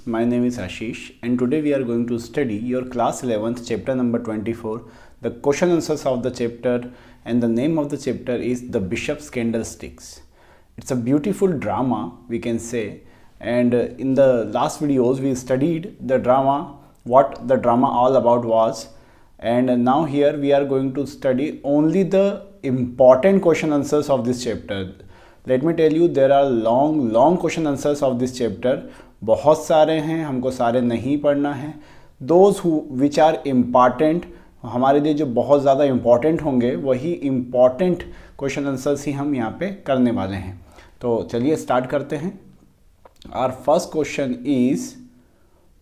my name is Ashish and today we are going to study your class 11th chapter number 24. The question answers of the chapter and the name of the chapter is The Bishop's Candlesticks. It's a beautiful drama, we can say, and in the last videos we studied the drama, what the drama all about was, and now here we are going to study only the important question answers of this chapter. Let me tell you, there are long question answers of this chapter. बहुत सारे हैं, हमको सारे नहीं पढ़ना है. Those who which are important, हमारे लिए जो बहुत ज़्यादा important होंगे वही important question answers ही हम यहाँ पे करने वाले हैं. तो चलिए स्टार्ट करते हैं. Our first question is,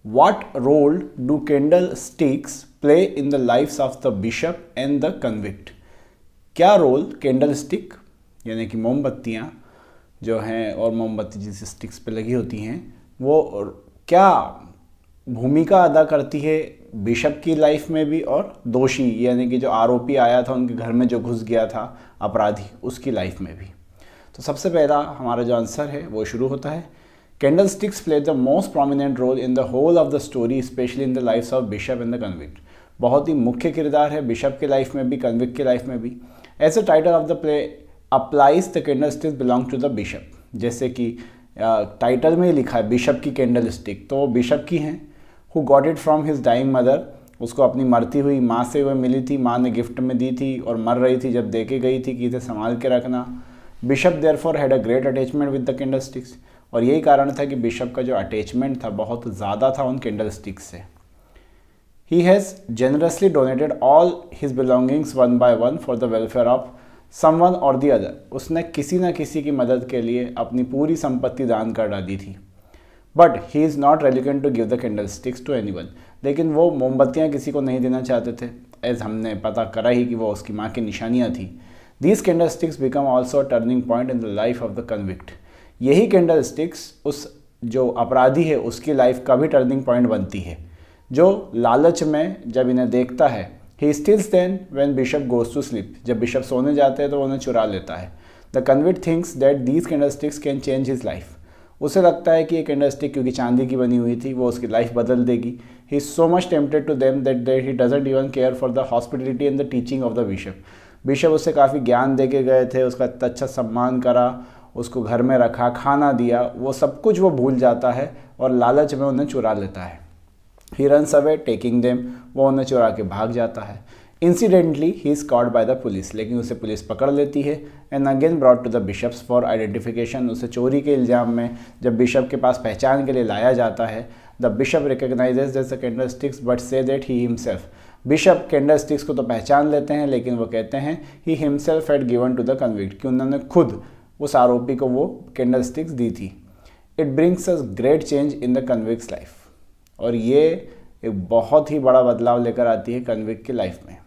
what role do candlesticks play in the lives of the bishop and the convict? क्या रोल कैंडलस्टिक यानी कि मोमबत्तियाँ जो हैं और मोमबत्ती जिस स्टिक्स पे लगी होती हैं वो क्या भूमिका अदा करती है बिशप की लाइफ में भी और दोषी यानी कि जो आरोपी आया था उनके घर में जो घुस गया था अपराधी उसकी लाइफ में भी. तो सबसे पहला हमारा जो आंसर है वो शुरू होता है, candlesticks play the most prominent role in the whole of the story specially in the lifes of bishop and the convict. बहुत ही मुख्य किरदार है बिशप की लाइफ में भी कन्विक्ट की लाइफ में भी. As the title of the play applies the candlesticks belong to the bishop. जैसे कि टाइटल में लिखा है बिशप की कैंडलस्टिक, तो बिशप की हैं. Who got it from his dying mother, उसको अपनी मरती हुई माँ से वह मिली थी, माँ ने गिफ्ट में दी थी और मर रही थी जब दे के गई थी कि इसे संभाल के रखना. Bishop therefore had a great attachment with the candlesticks, और यही कारण था कि बिशप का जो अटैचमेंट था बहुत ज़्यादा था उन कैंडलस्टिक्स से. He has generously donated all his belongings one by one for the welfare of someone और दी अदर. उसने किसी न किसी की मदद के लिए अपनी पूरी संपत्ति दान कर डाली थी. But he is not reluctant to give the candlesticks to anyone. लेकिन वो मोमबत्तियाँ किसी को नहीं देना चाहते थे, एज हमने पता करा ही कि वो उसकी माँ की निशानियाँ थी. These candlesticks become also turning point in the life of the convict. यही कैंडलस्टिक्स उस जो अपराधी है उसकी लाइफ का भी टर्निंग पॉइंट बनती है, जो लालच में जब इन्हें देखता है. He steals then when bishop goes to sleep. जब बिशप सोने जाते हैं तो उन्हें चुरा लेता है. The convict thinks that these candlesticks can change his life. उसे लगता है कि ये कैंडलस्टिक क्योंकि चांदी की बनी हुई थी वो उसकी लाइफ बदल देगी. He is so much tempted to them that he doesn't even care for the hospitality and the teaching of the bishop. Bishop उससे काफ़ी ज्ञान दे के गए थे, उसका अच्छा सम्मान करा, उसको घर में रखा, खाना दिया, वो सब कुछ वो भूल जाता है और लालच में उन्हें चुरा लेता है. He runs away taking them. वो उन्हें चुरा के भाग जाता है. Incidentally, he is caught by the police. लेकिन उसे पुलिस पकड़ लेती है. And again brought to the bishops for identification. उसे चोरी के इल्ज़ाम में जब बिशप के पास पहचान के लिए लाया जाता है, the bishop recognizes the candlesticks but say that he himself. Bishop candlesticks को तो पहचान लेते हैं लेकिन वो कहते हैं he himself had given to the convict, कि उन्होंने खुद उस आरोपी को वो कैंडलस्टिक्स दी थी. It brings us great change in the convict's life. और ये एक बहुत ही बड़ा बदलाव लेकर आती है कन्विक्ट की लाइफ में.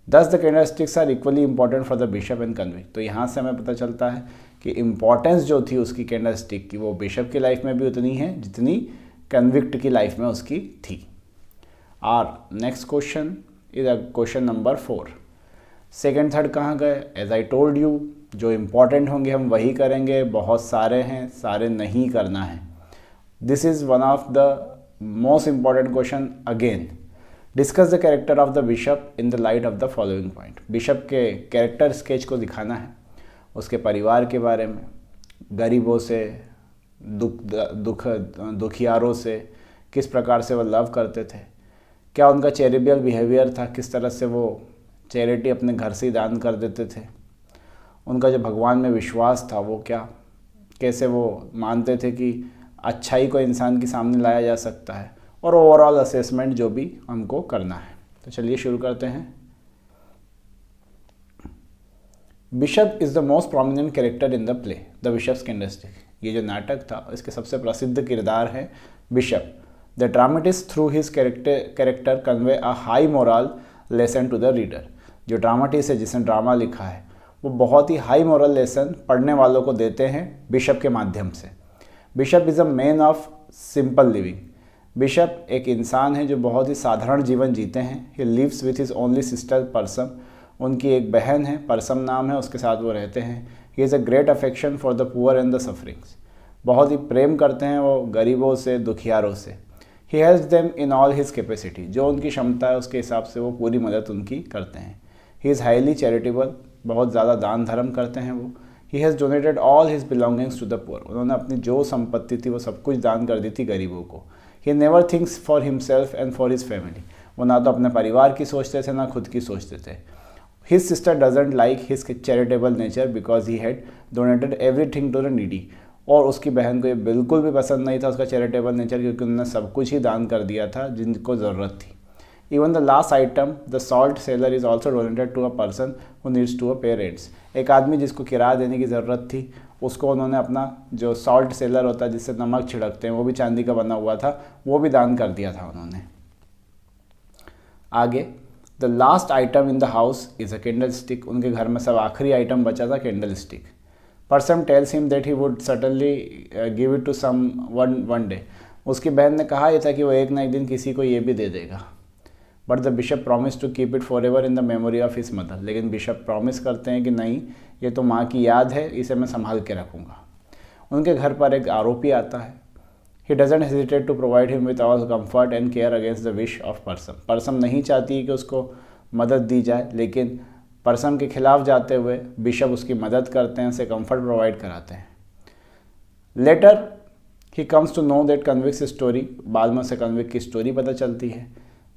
Thus the candlesticks are equally important for the bishop and convict. तो यहाँ से हमें पता चलता है कि इम्पोर्टेंस जो थी उसकी कैंडलस्टिक की वो बिशप की लाइफ में भी उतनी है जितनी कन्विक्ट की लाइफ में उसकी थी. और next question is question number 4. Second third कहाँ गए? एज आई टोल्ड यू, जो इम्पोर्टेंट होंगे हम वही करेंगे, बहुत सारे हैं, सारे नहीं करना है. This is one of the most important question again. Discuss the character of the bishop in the light of the following point. Bishop के कैरेक्टर स्केच को दिखाना है, उसके परिवार के बारे में, गरीबों से, दुखियारों से किस प्रकार से वो लव करते थे, क्या उनका चैरिटेबल बिहेवियर था, किस तरह से वो चैरिटी अपने घर से ही दान कर देते थे, उनका जो भगवान में विश्वास था वो क्या, कैसे वो मानते थे कि अच्छाई को इंसान के सामने लाया जा सकता है, और ओवरऑल असेसमेंट जो भी हमको करना है. तो चलिए शुरू करते हैं. Bishop is the most prominent character in the play the bishop's candlestick. ये जो नाटक था इसके सबसे प्रसिद्ध किरदार है bishop. The dramatist through his character convey a high moral lesson to the reader. जो ड्रामेटिस्ट है जिसने ड्रामा लिखा है वो बहुत ही हाई मोरल लेसन पढ़ने वालों को देते हैं बिशप के माध्यम से. Bishop is a man of simple living. Bishop एक इंसान है जो बहुत ही साधारण जीवन जीते हैं. He lives with his only sister परसम. उनकी एक बहन है, परसम नाम है, उसके साथ वो रहते हैं. He is a great affection for the poor and the sufferings. बहुत ही प्रेम करते हैं वो गरीबों से, दुखियारों से। He helps them in all his capacity, जो उनकी क्षमता है उसके हिसाब से वो पूरी मदद उनकी करते हैं। ही इज़ हाईली चैरिटेबल, बहुत ज़्यादा दान धर्म करते हैं वो। He has donated all his belongings to the poor, उन्होंने अपनी जो संपत्ति थी वो सब कुछ दान कर दी थी गरीबों को। He never thinks for himself and for his family, वो ना तो अपने परिवार की सोचते थे ना खुद की सोचते थे। His sister doesn't like his charitable nature because he had donated everything to the needy, और उसकी बहन को ये बिल्कुल भी पसंद नहीं था उसका चैरिटेबल नेचर, क्योंकि उन्होंने सब कुछ ही दान कर दिया था जिनको ज़रूरत थी। Even the last item, the salt cellar, is also donated to a person who needs to a parents, एक आदमी जिसको किराया देने की ज़रूरत थी उसको उन्होंने अपना जो सॉल्ट सेलर होता है जिससे नमक छिड़कते हैं वो भी चांदी का बना हुआ था, वो भी दान कर दिया था उन्होंने। आगे, the last item in the house is a candle stick, उनके घर में सब आखिरी आइटम बचा था candle stick. Person tells him that he would certainly give it to some one day, उसकी बहन ने कहा यह था कि वो एक ना एक दिन किसी को ये भी दे देगा। But the bishop promise to keep it forever in the memory of his mother, लेकिन बिशप प्रॉमिस करते हैं कि नहीं, ये तो माँ की याद है, इसे मैं संभाल के रखूँगा। उनके घर पर एक आरोपी आता है। He doesn't hesitate to provide him with all comfort and care against the wish of person, person नहीं चाहती कि उसको मदद दी जाए, लेकिन पर्सन के खिलाफ जाते हुए बिशप उसकी मदद करते हैं, उसे कंफर्ट प्रोवाइड कराते हैं। Later he comes to know that convict's story, बाद में उसे कन्विक की स्टोरी पता चलती है,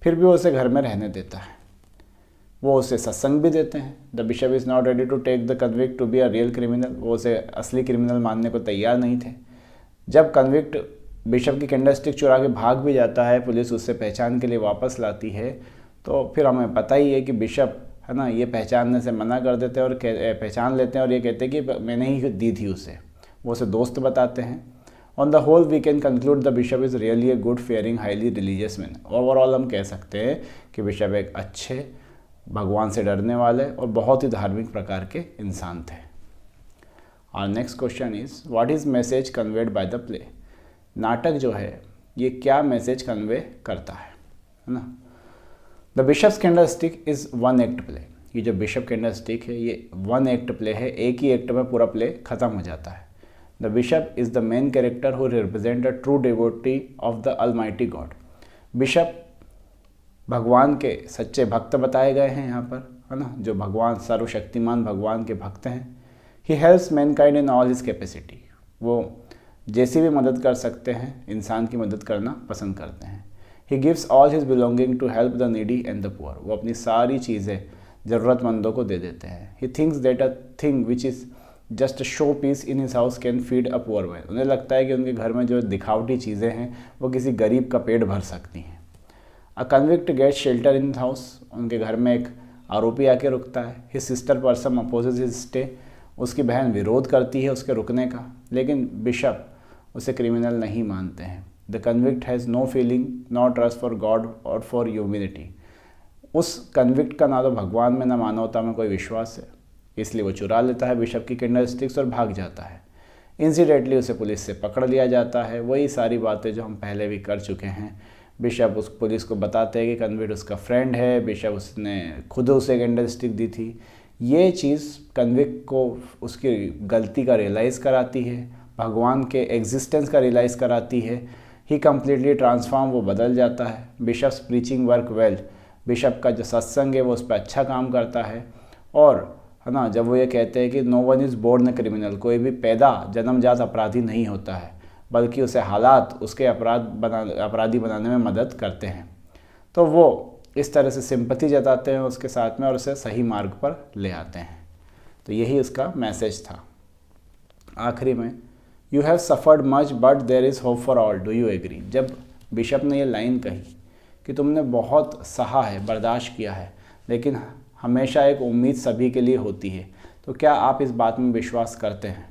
फिर भी वो उसे घर में रहने देता है, वो उसे सत्संग भी देते हैं। The bishop is not ready to take the convict to be a real criminal, वो उसे असली क्रिमिनल मानने को तैयार नहीं थे। जब कन्विक्ट बिशप की कैंडलस्टिक चुरा के भाग भी जाता है, पुलिस उससे पहचान के लिए वापस लाती है, तो फिर हमें पता ही है कि बिशप है ना ये पहचानने से मना कर देते हैं और पहचान लेते हैं और ये कहते हैं कि मैंने ही दी थी उसे, वो उसे दोस्त बताते हैं। On the whole we can conclude the bishop is really a good fearing highly religious man, overall हम कह सकते हैं कि बिशप एक अच्छे, भगवान से डरने वाले और बहुत ही धार्मिक प्रकार के इंसान थे। और next question is what is message conveyed by the play, नाटक जो है ये क्या मैसेज कन्वे करता है ना। The bishop's candlestick is one act play, ये जो बिशप कैंडलस्टिक है ये वन एक्ट प्ले है, एक ही एक्ट में पूरा प्ले खत्म हो जाता है। The bishop is the main character who represent a true devotee of the Almighty God, bishop भगवान के सच्चे भक्त बताए गए हैं यहाँ पर, है ना, जो भगवान सर्वशक्तिमान भगवान के भक्त हैं। He helps Mankind in all his capacity, वो जैसी भी मदद कर सकते हैं इंसान की मदद करना पसंद करते हैं। He gives all his belonging to help the needy and the poor, वो अपनी सारी चीज़ें ज़रूरतमंदों को दे देते हैं। He thinks that a thing which is just showpiece in his house can feed a poor man, उन्हें लगता है कि उनके घर में जो दिखावटी चीज़ें हैं वो किसी गरीब का पेट भर सकती हैं। A convict get shelter in house, उनके घर में एक आरोपी आके रुकता है। हिज सिस्टर पर्सन अपोजेज हिज स्टे, उसकी बहन विरोध करती है उसके रुकने का, लेकिन बिशप उसे क्रिमिनल नहीं मानते हैं। The convict has no feeling not trust for God और फॉर ह्यूमैनिटी, उस कन्विक्ट का ना तो भगवान में ना मानवता में कोई विश्वास है, इसलिए वो चुरा लेता है बिशप की कैंडलस्टिक्स और भाग जाता है। इंसिडेंटली उसे पुलिस से पकड़ लिया जाता है, वही सारी बातें जो हम पहले भी कर चुके हैं। बिशप उस पुलिस को बताते हैं कि कन्विक्ट उसका फ्रेंड है, बिशप उसने खुद उसे कैंडलस्टिक दी थी। ये चीज़ कन्विक्ट को उसकी गलती का रियलाइज़ कराती है, भगवान के एग्जिस्टेंस का रियलाइज़ कराती है। ही कम्प्लीटली ट्रांसफॉर्म, वो बदल जाता है। Bishop's preaching work well, bishop का जो सत्संग है वो उस पर अच्छा काम करता है। और है ना, जब वो ये कहते हैं कि no one is born criminal, कोई भी पैदा जन्मजात अपराधी नहीं होता है, बल्कि उसे हालात उसके अपराधी बनाने में मदद करते हैं। तो वो इस तरह से सिंपैथी जताते हैं उसके साथ में और उसे सही मार्ग पर ले आते हैं। तो यही उसका मैसेज था। आखिरी में, you have suffered much but there is hope for all, do you agree, जब बिशप ने ये लाइन कही कि तुमने बहुत सहा है, बर्दाश्त किया है, लेकिन हमेशा एक उम्मीद सभी के लिए होती है, तो क्या आप इस बात में विश्वास करते हैं?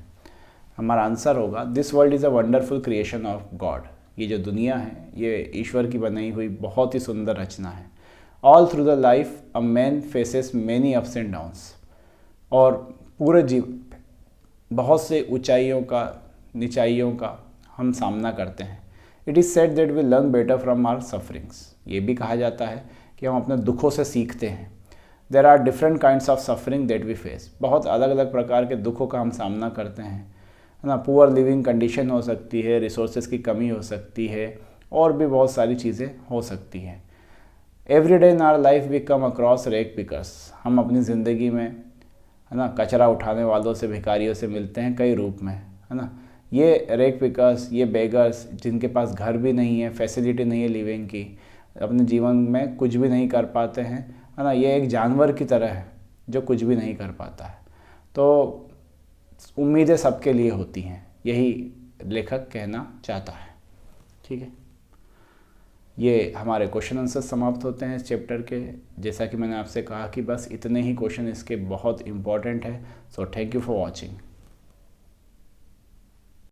हमारा आंसर होगा this world is a wonderful creation of God, ये जो दुनिया है ये ईश्वर की बनाई हुई बहुत ही सुंदर रचना है। All through the life a man faces many ups and downs, और पूरे जीवन बहुत से ऊंचाइयों का निचाइयों का हम सामना करते हैं। It is said that we learn better from our sufferings, ये भी कहा जाता है कि हम अपने दुखों से सीखते हैं। There are different kinds of suffering that we face, बहुत अलग अलग प्रकार के दुखों का हम सामना करते हैं है ना, पुअर लिविंग कंडीशन हो सकती है, रिसोर्सेज की कमी हो सकती है, और भी बहुत सारी चीज़ें हो सकती हैं। Every day in our life we come across rag pickers, हम अपनी ज़िंदगी में, है ना, कचरा उठाने वालों से, भिखारियों से मिलते हैं कई रूप में, है ना। ये रेक पिकर्स, ये बेगर्स जिनके पास घर भी नहीं है, फैसिलिटी नहीं है लिविंग की, अपने जीवन में कुछ भी नहीं कर पाते हैं, है ना, ये एक जानवर की तरह है जो कुछ भी नहीं कर पाता है। तो उम्मीदें सबके लिए होती हैं, यही लेखक कहना चाहता है। ठीक है, ये हमारे क्वेश्चन आंसर समाप्त होते हैं इस चैप्टर के। जैसा कि मैंने आपसे कहा कि बस इतने ही क्वेश्चन इसके बहुत इंपॉर्टेंट है। So thank you for watching.